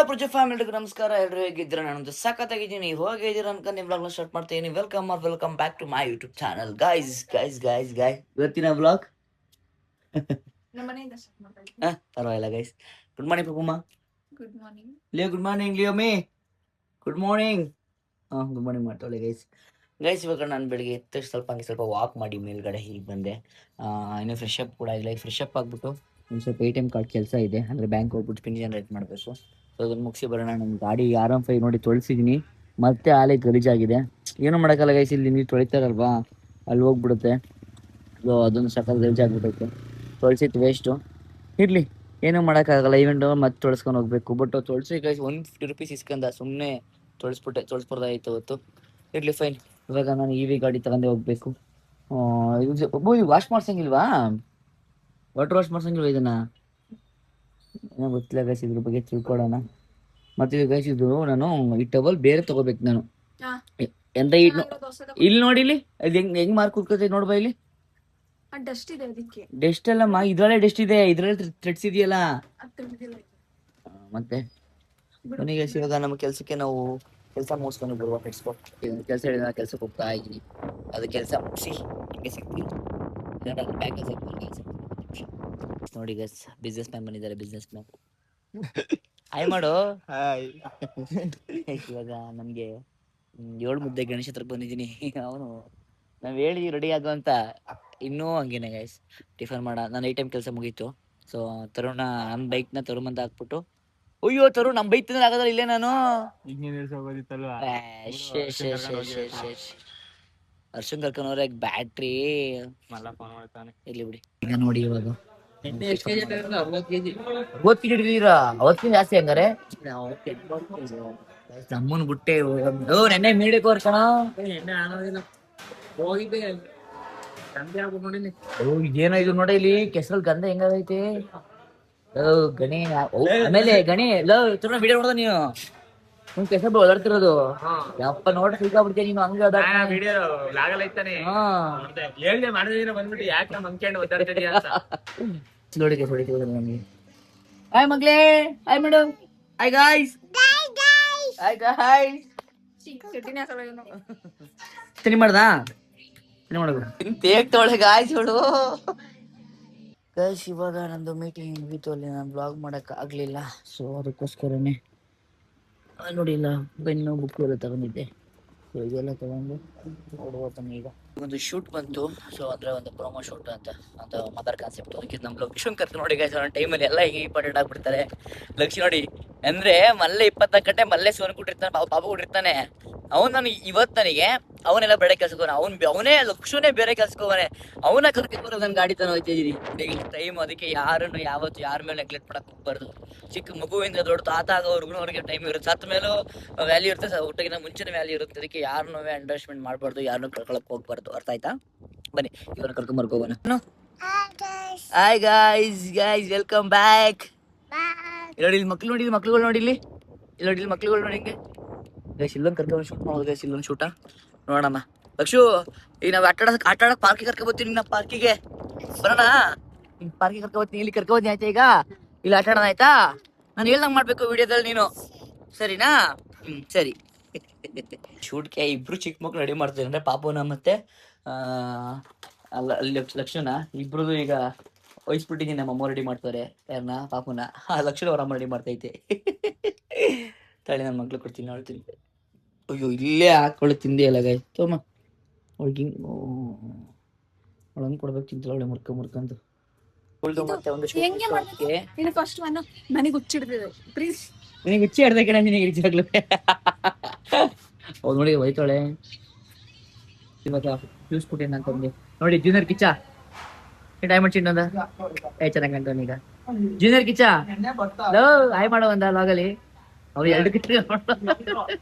ಪ್ರಜಾ ಫ್ಯಾಮಿಲಿಗೆ ನಮಸ್ಕಾರ. ಎಲ್ಲರೂ ಹೇಗಿದ್ದೀರಾ? ನಾನೊಂದು ಸಖತ್ತಾಗಿದ್ದೀನಿ. ಹೋಗಿದ್ದೀರಾ ಅನ್ಕೊಂಡು ನಿಮ್ಮ ವ್ಲಾಗ್ನ ಸ್ಟಾರ್ಟ್ ಮಾಡ್ತೀನಿ. Welcome back to my YouTube channel guys. ಇವತ್ತಿನ ವ್ಲಾಗ್ ಪರವಾಗಿಲ್ಲ ಗೈಸ್. ಗುಡ್ ಮಾರ್ನಿಂಗ್ ಪಪ್ಪಮ್ಮ. Good morning. ಗುಡ್ ಮಾರ್ನಿಂಗ್ ಲಿಯೋಮಿ. Good morning. ಗುಡ್ ಮಾರ್ನಿಂಗ್ ಮಾಡ್ತಾಳೆ ಗೈಸ್. ಇವಾಗ ನಾನು ಬೆಳಿಗ್ಗೆ ಎದ್ದ ಸ್ವಲ್ಪ ವಾಕ್ ಮಾಡಿ ಮೇಲ್ಗಡೆ ಹೀಗೆ ಬಂದೆ. ಇನ್ನೂ ಫ್ರೆಶ್ ಅಪ್ ಕೂಡ ಆಗಿಲ್ಲ. ಫ್ರೆಶ್ ಅಪ್ ಆಗ್ಬಿಟ್ಟು ಒಂದು ಸ್ವಲ್ಪ ATM ಕಾರ್ಡ್ ಕೆಲಸ ಇದೆ, ಅಂದರೆ ಬ್ಯಾಂಕ್ ಹೋಗ್ಬಿಟ್ಟು ಪಿನ್ ಜನರೇಟ್ ಮಾಡಬೇಕು. ಸೊ ಅದನ್ನು ಮುಗಿಸಿ ಬರೋಣ. ನನ್ನ ಗಾಡಿ R15 ನೋಡಿ ತೊಳಿಸಿದ್ದೀನಿ, ಮತ್ತೆ ಆಲೆ ಗಲೀಜಾಗಿದೆ. ಏನೂ ಮಾಡೋಕ್ಕಲ್ಲ ಗೈಸ್, ಇಲ್ಲಿ ನೀವು ತೊಳಿತಾರಲ್ವಾ ಅಲ್ಲಿ ಹೋಗ್ಬಿಡುತ್ತೆ. ಸೊ ಅದೊಂದು ಸಕಲ್ ಗಲೀಜಾಗ್ಬಿಟ್ಟೈತೆ. ತೊಳ್ಸಿತ್ತು ವೇಸ್ಟು, ಇರಲಿ ಏನೂ ಮಾಡೋಕ್ಕಾಗಲ್ಲ. ಈವೆಂಟು ಮತ್ತೆ ತೊಳ್ಸ್ಕೊಂಡು ಹೋಗ್ಬೇಕು. ಬಟ್ ತೊಳ್ಸಿ ಗೈಸ್ 150 ರೂಪೀಸ್ ಇಸ್ಕೊಂಡ. ಸುಮ್ಮನೆ ತೊಳ್ಸ್ಬಾರ್ದಾಯಿತು ಅವತ್ತು. ಇರಲಿ ಫೈನ್. ಇವಾಗ ನಾನು EV ಗಾಡಿ ತಗೊಂಡೆ ಹೋಗ್ಬೇಕು. ಇದು ವಾಶ್ ಮಾಡ್ಸಂಗಿಲ್ವಾ? ವಾಟರ್ ವಾಶ್ ಮಾಡ್ಸಂಗಿಲ್ವಾ ಇದನ್ನ? ಏನೋ ಗೊತ್ತಿಲ್ಲ ಗೈಸ್, ಇದ್ರ ಬಗ್ಗೆ ತಿಳ್ಕೊಡೋಣ. ಮತ್ತೆ ಗೈಸ್ ಇದು ನಾನು ಈ ಟವಲ್ ಬೇರೆ ತಗೋಬೇಕು ನಾನು. ಎಂತ ಇಲ್ಲಿ ನೋಡಿ, ಇಲ್ಲಿ ಅದು ಹೆಂಗ್ ಮಾರ್ಕ್ ಕುತ್ಕೋತೈತೆ ನೋಡ್ಬಾ. ಇಲ್ಲಿ ಡಸ್ಟ್ ಇದೆ, ಅದಕ್ಕೆ ಡೆಸ್ಟ್ ಅಲ್ಲಮ್ಮ, ಇದ್ರಲ್ಲೇ ಡೆಸ್ಟ್ ಇದೆ. ಇದ್ರಲ್ಲಿ ಥ್ರೆಡ್ಸ್ ಇದೆಯಲ್ಲ. ಮತ್ತೆ ಬನ್ನಿ ಗೈಸ್, ಇವಾಗ ನಮ್ಮ ಕೆಲಸಕ್ಕೆ ನಾವು ಕೆಲಸ ಮುಗಿಸ್ಕೊಂಡು ಬರುವ. ಕೆಲಸ ಹೇಳಿದ ಕೆಲ್ಸಕ್ಕೆ ಹೋಗ್ತಾ ಇದ್ದೀನಿ. ಅದು ಕೆಲಸ ಮುಗಿಸಿ ಹಿಂಗೆ ಸಿಗ್ತೀನಿ. ನೋಡಿ ಗೈಸ್, ಬಿಸ್ನೆಸ್ ಮ್ಯಾನ್ ಬಂದಿದ್ದಾರೆ. ಬಿಸ್ನೆಸ್ ಮ್ಯಾನ್ ಹಾಯ್ ಮಾಡು. ಇವಾಗ ನಮ್ಗೆ 7 ಮುದ್ದೆ ಗಣೇಶ ಹತ್ರ ಬಂದಿದ್ದೀನಿ. ಅವನು ನಾವ್ ಹೇಳಿದ್ವಿ ರೆಡಿ ಆಗು ಅಂತ, ಇನ್ನೂ ಹಂಗೇನೆ ಗೈಸ್. ಟಿಫನ್ ಮಾಡ ನಾನು 8 ಟೈಮ್ ಕೆಲಸ ಮುಗೀತು. ಸೊ ತರುಣ ನಮ್ಮ ಬೈಕ್ನ ತರುಣ್ ಅಂತ ಹಾಕ್ಬಿಟ್ಟು, ಅಯ್ಯೋ ತರುಣ್ ನಮ್ಮ ಬೈಕ್ ತಂದ್ರೆ ಆಗೋದಿಲ್ಲ, ಇಲ್ಲೇ ನಾನು ಅರ್ಶನ್ ಕರ್ಕೊಂಡ್ರೆ ಬ್ಯಾಟ್ರಿ ಇಲ್ಲಿ ಬಿಡಿ. ಈಗ ನೋಡಿ ಇವಾಗ 60 kg ಹಿಡಿದೀರಾ? ಅವತ್ತಿನ ಜಾಸ್ತಿ ಹಂಗಾರೆ ನಮ್ಮನ್ ಬಿಟ್ಟೆ. ನೆನ್ನೆ ಮೀಡಿಯಕ್ಕೆ ಹೊರ್ಕಣ ಏನೋ ಇದು ನೋಡ, ಇಲ್ಲಿ ಕೆಸರಲ್ಲಿ ಗಂಧ ಹೆಂಗೈತೆ ಗಣಿ. ಆಮೇಲೆ ಗಣಿ ತುರ್ನ ವಿಡಿಯೋ ನೋಡ್ದ ನೀನು? ನಿಮ್ ಕೆಸರು ಓದಾಡ್ತಿರೋದು ಯಪ್ಪ ನೋಡ್ರಿ, ಸಿಕ್ಕಾಬಿಡ್ತೀಯ ನೀನು. ಹಂಗ ನೋಡಿ ನಮಗೆ. ಹಾಯ್ ಮಗ್ಲೇ, hi madam, hi guys, hi guys. ತಿನಿ ಮಾಡ್ದಾ? ತಿನಿ ಮಾಡೋದು ತೇಗ್ ತೊಳೆ ಗಾಯ್ಸೋಳು ಗೈಸ್. ಇವಾಗ ನಂದು ಮೀಟಿಂಗ್ ಮುಗೀತು, ಅಲ್ಲಿ ನಾನು ಬ್ಲಾಗ್ ಮಾಡಕ್ ಆಗ್ಲಿಲ್ಲ. ಸೊ ಅದಕ್ಕೋಸ್ಕರನೇ ನೋಡಿ, ಇಲ್ಲ ಬೆನ್ನು ಬುಕ್ ಎಲ್ಲ ತಗೊಂಡಿದ್ದೆ. ಸೊ ಇದೆಲ್ಲ ತಗೊಂಡು ನೋಡುವ ಬನ್ನಿ. ಈಗ ಒಂದು ಶೂಟ್ ಬಂತು. ಸೊ ಅಂದ್ರೆ ಒಂದು ಪ್ರೊಮೋ ಶೂಟ್ ಅಂತ ಮದರ್ ಕಾನ್ಸೆಪ್ಟ್. ಅದಕ್ಕೆ ನಮ್ಮ ಲಕ್ಷ್ಮಣ್ ಕರ್ಕೊಂಡು ನೋಡಿ ಗೈಸ್, ಟೈಮಲ್ಲಿ ಎಲ್ಲ ಈಗ ಇಂಪಾರ್ಟೆಂಟ್ ಆಗ್ಬಿಡ್ತಾರೆ. ಲಕ್ಷ್ಮಿ ನೋಡಿ ಅಂದ್ರೆ ಮಲ್ಲೆ 24 ಗಂಟೆ ಮಲ್ಲೆ ಸೋನ್ ಕೊಟ್ಟಿರ್ತಾನೆ, ಬಾಬು ಕೊಟ್ಟಿರ್ತಾನೆ. ಅವ್ನು ನನಗೆ ಇವತ್ತು ನನಗೆ ಅವನೆಲ್ಲ ಬೇರೆ ಕೆಲ್ಸಕ್ಕೆ ಅವನೇ ಲಕ್ಷಣೇ ಬೇರೆ ಕೆಲ್ಸಕ್ಕೆ ಹೋಗೋನೆ. ಅವನ ಕರ್ಕೊಂಡು ನನ್ನ ಗಾಡಿ ತನ ಹೋಗ್ತಿದ್ದೀನಿ ಟೈಮ್. ಅದಕ್ಕೆ ಯಾರನ್ನು ಯಾವತ್ತು ಯಾರ ಮೇಲೆ ನೆಗ್ಲೆಕ್ಟ್ ಮಾಡಕ್ ಹೋಗ್ಬಾರ್ದು. ಚಿಕ್ಕ ಮಗುವಿಂದ ದೊಡ್ಡ ತಾತ ಆಗೋರ್ಗು ಅವ್ರಿಗೆ ಟೈಮ್ ಇರುತ್ತೆ. ಸತ್ತ ಮೇಲೂ ವ್ಯಾಲ್ಯೂ ಇರುತ್ತೆ, ಊಟಗಿನ ಮುಂಚೆನೇ ವ್ಯಾಲ್ಯೂ ಇರುತ್ತೆ. ಅದಕ್ಕೆ ಯಾರನ್ನೂ ಅಂಡರ್ಸ್ಟ್ಯಾಂಡ್ ಮಾಡಬಾರ್ದು, ಯಾರನ್ನೂ ಕಳ್ಕೊಳಕ್ ಹೋಗ್ಬಾರ್ದು. ಅರ್ಥ ಆಯ್ತಾ? ಬನ್ನಿ ಇವ್ರನ್ನ ಕರ್ಕೊಂಬರ್ಕೋಗೋಣ. Hi guys, welcome back. ನೋಡಿ ಇಲ್ಲಿ ಮಕ್ಳುಗಳು ನೋಡಿ, ಇಲ್ಲಿ ಮಕ್ಳುಗಳು ನೋಡಿ ಹಿಂಗೆ ಗೈಸ್. ಇಲ್ಲೊಂದು ಕರ್ಕೊಂಡು ಶೂಟ್ ಮಾಡೋದು ಗೈಸ್, ಇಲ್ಲೊಂದು ಶೂಟ ನೋಡೋಣ. ಲಕ್ಷು, ಈಗ ನಾವು ಆಟ ಆಡಕ್ ಪಾರ್ಕಿಗೆ ಕರ್ಕೊಬತ್ತೀನಿ. ನಮ್ಮ ಪಾರ್ಕಿಗೆ ಬರೋಣ. ಪಾರ್ಕಿಗೆ ಕರ್ಕೊಬತ್ತೀನಿ, ಇಲ್ಲಿ ಕರ್ಕೊಬತ್ತೀನಿ ಆಯ್ತಾ? ಈಗ ಇಲ್ಲಿ ಆಟ ಆಡೋಣ ಆಯ್ತಾ? ನಾನು ಹೇಳ್ದಂಗೆ ಮಾಡ್ಬೇಕು ವಿಡಿಯೋದಲ್ಲಿ ನೀನು, ಸರಿನಾ? ಸರಿ. ಶೂಟ್ಗೆ ಇಬ್ರು ಚಿಕ್ಕ ಮಕ್ಳು ರೆಡಿ ಮಾಡ್ತಾರೆ, ಅಂದ್ರೆ ಪಾಪುನ ಮತ್ತೆ ಲಕ್ಷಣ ಇಬ್ರದು ಈಗ ವಹಿಸ್ಬಿಟ್ಟಿದ್ದೀನಿ. ನಮ್ಮ ಅಮ್ಮ ರೆಡಿ ಮಾಡ್ತಾರೆ ಯಾರನ್ನ, ಪಾಪುನ. ಲಕ್ಷಣ ಅವ್ರ ಅಮ್ಮ ರೆಡಿ ಮಾಡ್ತೈತೆ. ತಳಿ ನನ್ನ ಮಕ್ಳು ಕೊಡ್ತೀನಿ, ನೋಡ್ತೀನಿ. ಅಯ್ಯೋ ಇಲ್ಲೇ ಹಾಕೊಳ್ಳಿ, ತಿಂದಿ ಎಲ್ಲ ಗಾಯ ತೋಮ್ಮ. ಅವಳಿಗೆ ಅವಳಂಗೆ ಕೊಡ್ಬೇಕು, ತಿಂತಲ್ಲ ಅವಳೆ ಮುರ್ಕಂದು. ಮತ್ತೆ ಒಂದು ನನಗೆ ಹುಚ್ಚಿಡ್ತಿದೆ, ಪ್ಲೀಸ್. ನಿನಗೆ ಹುಚ್ಚಿ ಹಿಡ್ದಕ್ಕೆ ನಿನಗೆ ಇರಿಸಾಗ್ಲು. ಹೌದು ನೋಡಿ, ಹೋಯ್ತಾಳೆ ಇವಾಗ. ಜ್ಯೂಸ್ ಕೊಟ್ಟೇನೆ ಅಂತಂದು ನೋಡಿ. ಜೂನಿಯರ್ ಕಿಚ್ಚ ಟೈಮ್ ಚಿನ್ನದ ಚೆನ್ನಾಗಿ ಅಂತವನ್. ಈಗ ಜೂನಿಯರ್ ಕಿಚ್ಚ ಹಾಯ್ ಮಾಡೋ ಒಂದ ಲಾಗಲಿ. ಅವ್ರು 2 ಕಿಚ್ಚ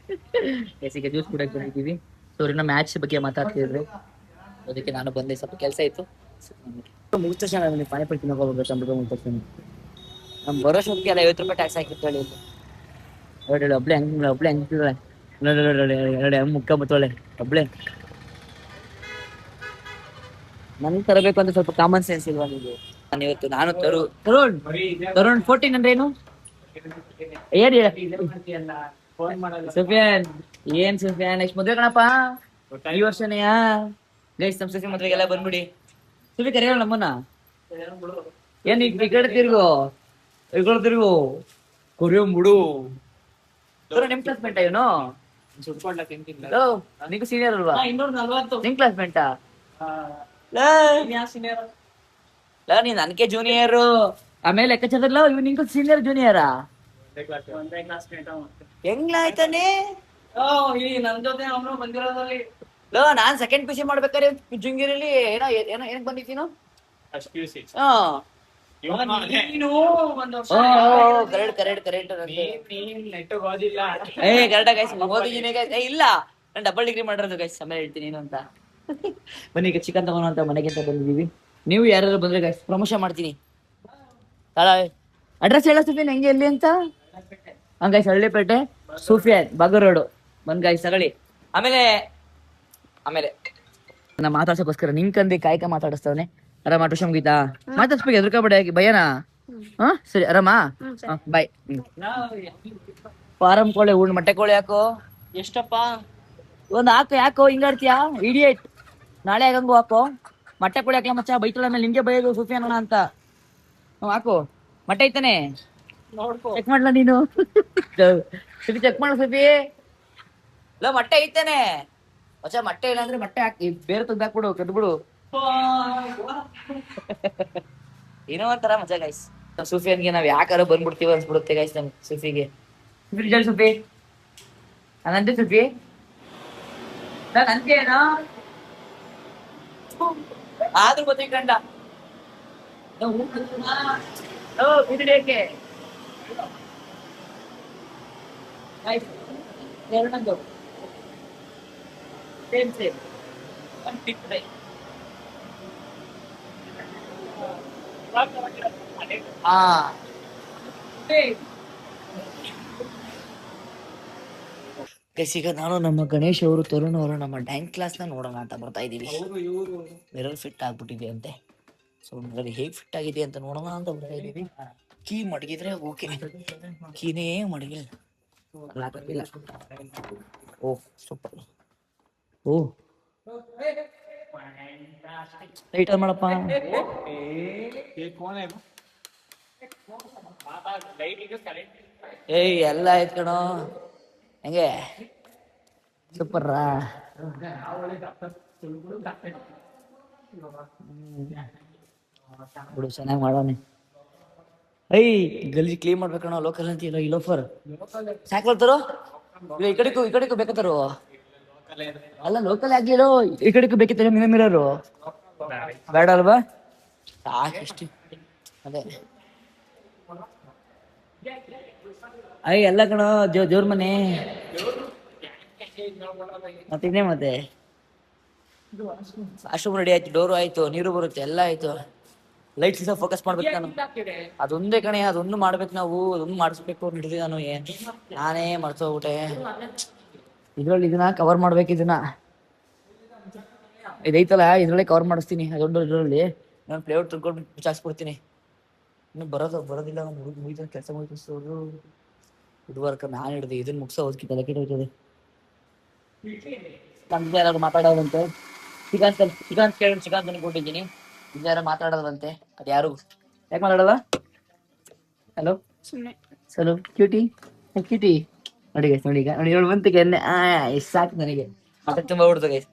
ಜ್ಯೂಸ್ ಕೊಡಕ್ ಬಂದಿದ್ದೀವಿ. ಸೊ ಇನ್ನ ಮ್ಯಾಚ್ ಬಗ್ಗೆ ಮಾತಾಡ್ತಿದ್ರು, ಅದಕ್ಕೆ ನಾನು ಬಂದೆ. ಸ್ವಲ್ಪ ಕೆಲಸ ಇತ್ತು. ಮುಗಿದ ತಕ್ಷಣ ನನಗೆ ಪಾನಿಪುರಿ ತಿನ್ನೋಕೆ ಹೋಗ್ಬೇಕು. ಮುಗಿದ ತಕ್ಷಣ ನಮ್ಮ ಬರೋ ಶೋಕ್ಕೆ ಎಲ್ಲ 50 ರೂಪಾಯಿ ಟ್ಯಾಕ್ಸ್ ಹಾಕಿರ್ತಾಳೆ. ನೋಡಿ ಒಬ್ಳೆ ಹೆಂಗ್ ನೋಡಿ ಮುಕ್ಕ ಮತ್ತೊಳೆ ಒಬ್ಳೆ. ನನ್ಗೆ ತರಬೇಕು ಅಂತ ಸ್ವಲ್ಪ ಕಾಮನ್ ಸೆನ್ಸ್ ಇಲ್ವಾ ನಿಮಗೆ? ನಾನು 14 ಅಂದ್ರೆ ಏನು? ಏನ್ ಸುಫಿಯಾನ್ ಏನ್ ಸುಫಿಯಾನ್ ನೆಕ್ಸ್ಟ್ ಮದ್ವೆ ಕಣಪ್ಪ ಈ ವರ್ಷನೆಯಾ ಗೈಸ್ ನಮ್ ಸುಫಿ ಮದ್ವೆಗೆಲ್ಲ ಬಂದ್ಬಿಡಿ ಸುಫಿ ಕರೆಯೋಣ ನಮ್ಮನ್ನ ಏನ್ ಈಗ ಈ ಕಡೆ ತಿರ್ಗು ಕೊರಿಯೋ ಬಿಡು ನಿಮ್ ಕ್ಲಾಸ್ಮೇಟ್ ಇವನು ನಿಂಗೂ ಸೀನಿಯರ್ ಅಲ್ವಾ ನಿಮ್ ಕ್ಲಾಸ್ಮೇಟಾ ನೀನ್ ನನ್ಗೆ ಜೂನಿಯರ್ ಆಮೇಲೆ ಲೆಕ್ಕಾಚಾರಲ್ಲ ಇವ್ ನಿಂಗೂ ಸೀನಿಯರ್ ಜೂನಿಯರಾ ಹೆಂಗ್ಲಾಯ್ತಾನೆ ನನ್ ಜೊತೆ ಅವನು ಬಂದಿರೋದ್ರಲ್ಲಿ ನಾನ್ ಸೆಕೆಂಡ್ ಪಿ ಸಿ ಮಾಡ್ಬೇಕಾದ್ರೆ ಜುಂಗಿರಲ್ಲಿ ಏನೋ ಏನೋ ಏನಕ್ ಬಂದಿದ್ದೀನೋ ಇಲ್ಲ ನಾನು ಡಬಲ್ ಡಿಗ್ರಿ ಮಾಡಿರೋದು ಗೈಸ್ ಆಮೇಲೆ ಹೇಳ್ತೀನಿ ಏನು ಅಂತ ಬನ್ನಿ ಈಗ ಚಿಕನ್ ತಗೋಣ ಅಂತ ಮನೆಗೆ ಅಂತ ಬಂದಿದೀವಿ ನೀವು ಯಾರು ಬಂದ್ರೆ ಗೈಸ್ ಪ್ರಮೋಷನ್ ಮಾಡ್ತೀನಿ ಅಡ್ರೆಸ್ ಹೇಳ ಸುಫಿಯನ್ ಹೆಂಗೆ ಎಲ್ಲಿ ಅಂತ ಗೈಸ್ ಹಳ್ಳಿಪೇಟೆ ಸುಫಿಯಾನ್ ಬಾಗರೋಡು ಬಂದ್ ಗೈಸ್ ತಗೊಳ್ಳಿ ಆಮೇಲೆ ನಾ ಮಾತಾಡ್ಸೋಕೋಸ್ಕರ ನಿಂಕಂದಿ ಕಾಯ್ಕ ಮಾತಾಡಿಸ್ತವನೆ ಆರಾಮ ಟುಷನ್ ಗೀತಾ ಮಾತಾಡ್ಸ್ಬೇಕು ಎದ್ರಕಬೇಡ ಭಯನಾ ಹಾ ಸರಿ ಆರಾಮಾ ಬಾಯ್ ಫಾರಂ ಕೋಳಿ ಉಂಡ್ ಮೊಟ್ಟೆ ಕೋಳಿ ಹಾಕೋ ಎಷ್ಟಪ್ಪ ಒಂದ್ ಹಾಕೋ ಯಾಕೋ ಹಿಂಗಾಡ್ತೀಯಾ ಇಡಿಯೇಟ್ ನಾಳೆ ಆಗಂಗು ಹಾಕೋ ಮೊಟ್ಟೆ ಕೋಳಿ ಹಾಕ್ಲಾ ಮಚ್ಚ ಬೈತಳ ಮೇಲೆ ನಿಮ್ಗೆ ಬೈಯೋದು ಸುಫಿಯಾನ ಅಂತ ಹಾಕು ಮೊಟ್ಟೆ ಐತಾನೆ ಚೆಕ್ ಮಾಡ್ಲಾ ನೀನು ಸುಫಿ ಚೆಕ್ ಮಾಡು ಸುಫಿ ಇಲ್ಲ ಮೊಟ್ಟೆ ಐತಾನೆ ಮಚ್ಚ ಮೊಟ್ಟೆ ಇಲ್ಲ ಅಂದ್ರೆ ಮೊಟ್ಟೆ ಹಾಕಿ ಬೇರೆ ತೆಗ್ದಾಕ್ಬಿಡು ಕದ್ಬಿಡು ಏನೋ ಒಂಥರ ಮಜಾ ಗೈಸ್ ನಮ್ ಸುಫಿಯನ್ಗೆ ನಾವ್ ಯಾಕಾರ ಬಂದ್ಬಿಡ್ತೀವಿ ಅನ್ಸ್ಬಿಡುತ್ತೆ ಗೈಸ್ ನಮ್ ಸುಫಿಗೆ ಸುಫಿ ನಂದೆ ಸುಫಿ ನನ್ಗೇನೋ ಆದ್ರೂ ಗೊತ್ತಿಕಂಡ ಬಿಡಿಕೆ ಎರಡಂದು ಸೇಮ್ ಒನ್ ಟಿಪ್ ಈಗ ನಾನು ನಮ್ಮ ಗಣೇಶ್ ಅವರು ತರುಣ್ ಅವರು ನಮ್ಮ ಡ್ಯಾನ್ಸ್ ಕ್ಲಾಸ್ ನ ನೋಡೋಣ ಅಂತ ಬರ್ತಾ ಇದೀವಿ ಮಿರರ್ ಫಿಟ್ ಆಗ್ಬಿಟ್ಟಿದೆ ಅಂತೆ ಸೊ ಮಿರರ್ ಹೇಗ್ ಫಿಟ್ ಆಗಿದೆ ಅಂತ ನೋಡೋಣ ಅಂತ ಬರ್ತಾ ಇದೀವಿ ಕೀ ಮಡಗಿದ್ರೆ ಓಕೆ ಕೀನೇ ಮಡಗಿಲ್ಲ ಓ ಸೂಪರ್ ಓ ಲೈಟ್ ಆನ್ ಮಾಡಪ್ಪ ಏಯ್ ಎಲ್ಲ ಆಯ್ತು ಕಣೋ ಹೆಂಗೆ ಸೂಪರ್ ಬಿಡು ಚೆನ್ನಾಗಿ ಮಾಡೋಣ ಐ ಗಲ್ಲಿ ಕ್ಲೀನ್ ಮಾಡ್ಬೇಕಣ್ಣ ಲೋಕಲ್ ಅಂತೀಲ್ಲ ಈ ಲೋಫರ್ ಸಾಕಲ್ ತರೋ ಈ ಕಡೆಗೂ ಬೇಕತ್ತಾರು ಅಲ್ಲ ಲೋಕಲ್ ಆಗ್ಲಿರೋ ಈ ಕಡೆಗೂ ಬೇಕಿತ್ತು ಮಿರರು ಬೇಡ ಅಲ್ವಾ ಸಾಕಿಷ್ಟು ಅದೇ ಐ ಎಲ್ಲ ಕಣೋ ಜೋರ್ ಮನೆ ಮತ್ತಿನ್ನೇ ಮತ್ತೆ ವಾಶ್ರೂಮ್ ರೆಡಿ ಆಯ್ತು ಡೋರು ಆಯ್ತು ನೀರು ಬರುತ್ತೆ ಎಲ್ಲ ಆಯ್ತು ಲೈಟ್ಸ್ ಸಹ ಫೋಕಸ್ ಮಾಡ್ಬೇಕು ನಾನು ಅದೊಂದೇ ಕಣೆ ಅದೊಂದು ಮಾಡ್ಬೇಕು ನಾವು ಅದೊಂದು ಮಾಡಿಸ್ಬೇಕು ಹಿಡಿದಿ ನಾನು ನಾನೇ ಮರ್ಸೋಗ್ಬಿಟ್ಟೆ ಇದ್ರಲ್ಲಿ ಇದನ್ನ ಕವರ್ ಮಾಡ್ಬೇಕು ಇದನ್ನ ಇದೈತಲ್ಲ ಇದ್ರಲ್ಲೇ ಕವರ್ ಮಾಡಿಸ್ತೀನಿ ಅದೊಂದು ಇದರಲ್ಲಿ ನಾನು ಪ್ಲೇಔಟ್ ತಿಳ್ಕೊಂಡು ಮುಚ್ಚಾಕ್ಸ್ಬಿಡ್ತೀನಿ ಇನ್ನು ಬರೋದಿಲ್ಲ ಮುಗಿದ ಕೆಲಸ ಮುಗಿಸೋದು ಇದುವರೆಗೆ ನಾನು ಹಿಡಿದೆ ಇದನ್ನ ಮುಗಿಸೋ ಹೋದ್ಕಿ ತಲೆ ಕೆಟ್ಟೋಯ್ತದೆ ನಮ್ಗೆ ಯಾರು ಮಾತಾಡೋದಂತೆ ಚಿಕನ್ ಕೊಟ್ಟಿದ್ದೀನಿ ಇಲ್ಲಿ ಯಾರು ಮಾತಾಡೋದಂತೆ ಅದು ಯಾರು ಯಾಕೆ ಮಾತಾಡಲ್ಲ ಹಲೋ ಸಲೋ ಕ್ಯೂಟಿ ನೋಡಿ ಗೈಸ್ ನೋಡಿ ಈಗ ನೋಡಿ ಇವಳು ಬಂತಿಗೆ ಎಣ್ಣೆ ಎಷ್ಟು ಸಾಕು ನನಗೆ ಮತ್ತೆ ತುಂಬ ಬಿಡ್ತು ಗೈಸ್